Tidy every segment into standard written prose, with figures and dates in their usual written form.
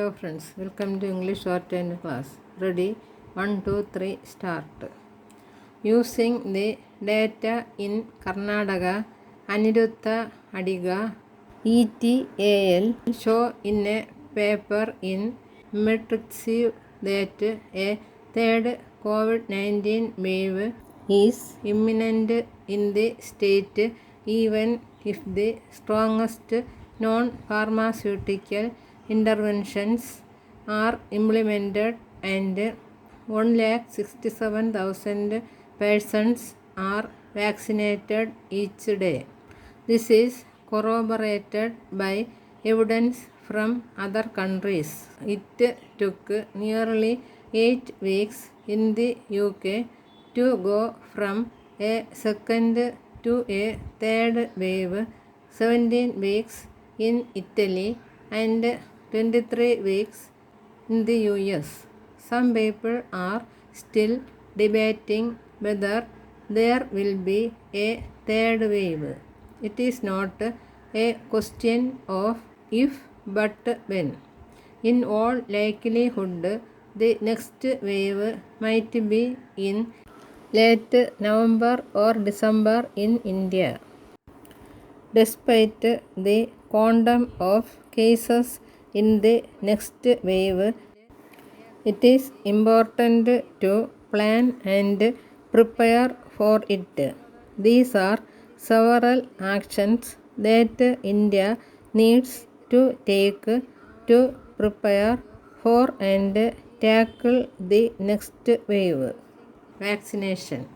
Hello friends, welcome to English Shorthand class. Ready? 1, 2, 3, start. Using the data in Karnataka, Aniruddha Adiga, ETAL, show in a paper in Metrics that a third COVID-19 wave is imminent in the state, even if the strongest non-pharmaceutical interventions are implemented and 167,000 persons are vaccinated each day. This is corroborated by evidence from other countries. It took nearly 8 weeks in the UK to go from a second to a third wave, 17 weeks in Italy and 23 weeks in the US. Some people are still debating whether there will be a third wave. It is not a question of if but when. In all likelihood, the next wave might be in late November or December in India. Despite the quantum of cases in the next wave, it is important to plan and prepare for it. These are several actions that India needs to take to prepare for and tackle the next wave. Vaccination.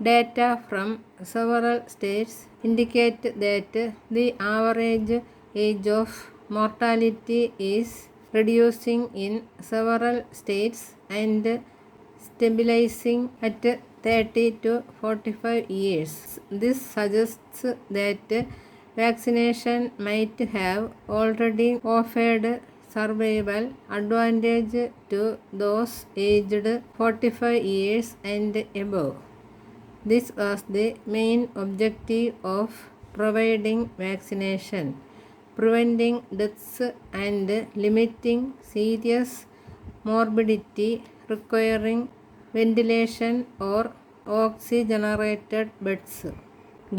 Data from several states indicate that the average age of mortality is reducing in several states and stabilizing at 30 to 45 years. This suggests that vaccination might have already offered survival advantage to those aged 45 years and above. This was the main objective of providing vaccination: preventing deaths and limiting serious morbidity requiring ventilation or oxygenated beds.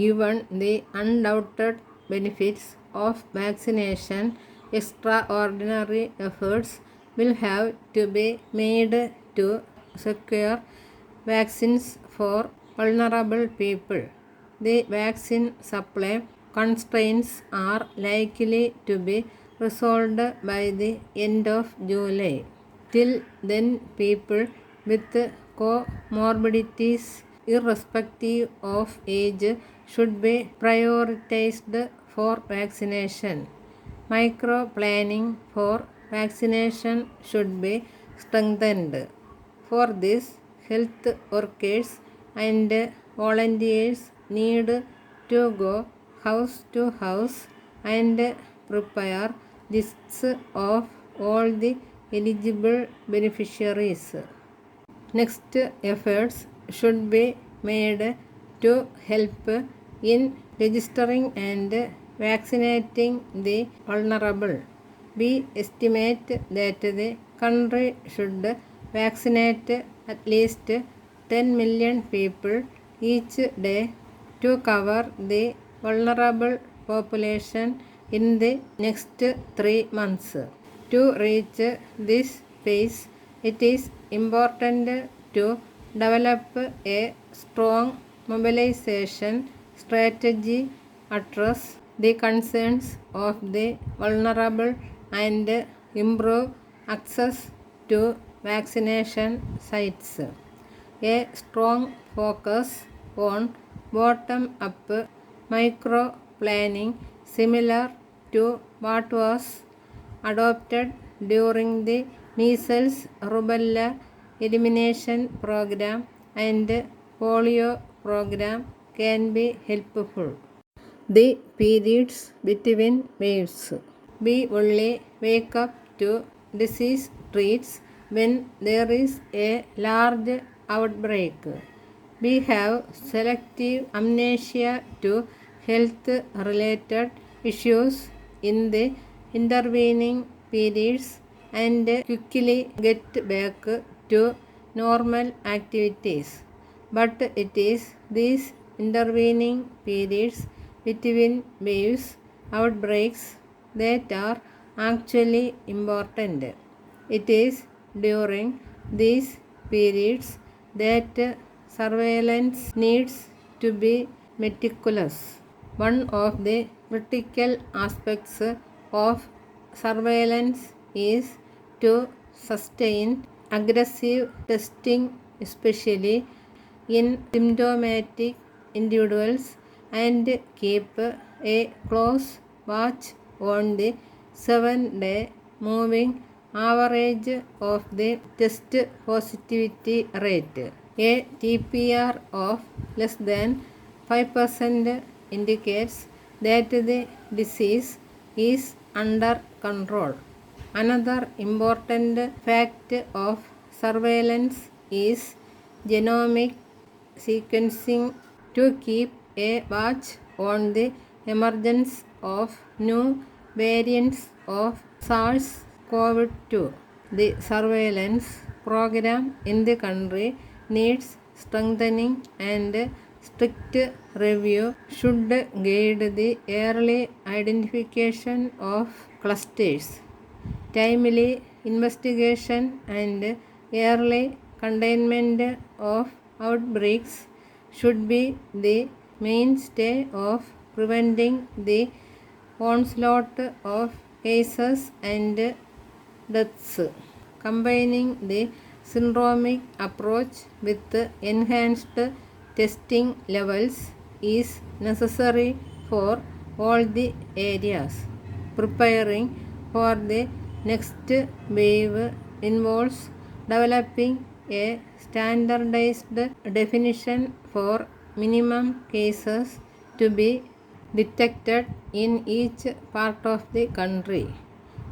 Given the undoubted benefits of vaccination, extraordinary efforts will have to be made to secure vaccines for vulnerable people. The vaccine supply constraints are likely to be resolved by the end of July. Till then, people with comorbidities, irrespective of age, should be prioritized for vaccination. Micro-planning for vaccination should be strengthened. For this, health workers and volunteers need to go house to house and prepare lists of all the eligible beneficiaries. Next efforts should be made to help in registering and vaccinating the vulnerable. We estimate that the country should vaccinate at least 10 million people each day to cover the vulnerable population in the next 3 months. To reach this pace, it is important to develop a strong mobilization strategy, address the concerns of the vulnerable, and improve access to vaccination sites. A strong focus on bottom-up micro-planning, similar to what was adopted during the measles rubella elimination program and polio program, can be helpful. The periods between waves. We only wake up to disease threats when there is a large outbreak. We have selective amnesia to health-related issues in the intervening periods and quickly get back to normal activities. But it is these intervening periods between waves outbreaks that are actually important. It is during these periods that surveillance needs to be meticulous. One of the critical aspects of surveillance is to sustain aggressive testing, especially in symptomatic individuals, and keep a close watch on the 7-day moving average of the test positivity rate. A TPR of less than 5% indicates that the disease is under control. Another important fact of surveillance is genomic sequencing to keep a watch on the emergence of new variants of SARS-CoV-2. The surveillance program in the country needs strengthening, and strict review should guide the early identification of clusters. Timely investigation and early containment of outbreaks should be the mainstay of preventing the onslaught of cases and deaths. Combining the syndromic approach with enhanced testing levels is necessary for all the areas. Preparing for the next wave involves developing a standardized definition for minimum cases to be detected in each part of the country.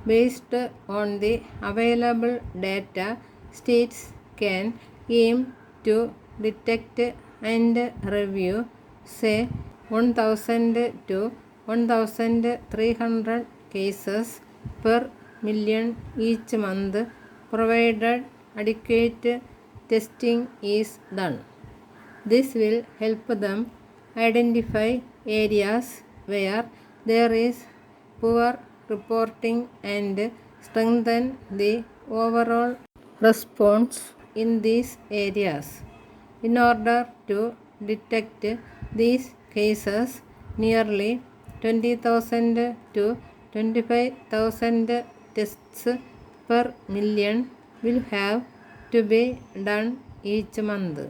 Based on the available data, states can aim to detect and review, say, 1,000 to 1,300 cases per million each month, provided adequate testing is done. This will help them identify areas where there is poor reporting and strengthen the overall response in these areas. In order to detect these cases, nearly 20,000 to 25,000 tests per million will have to be done each month.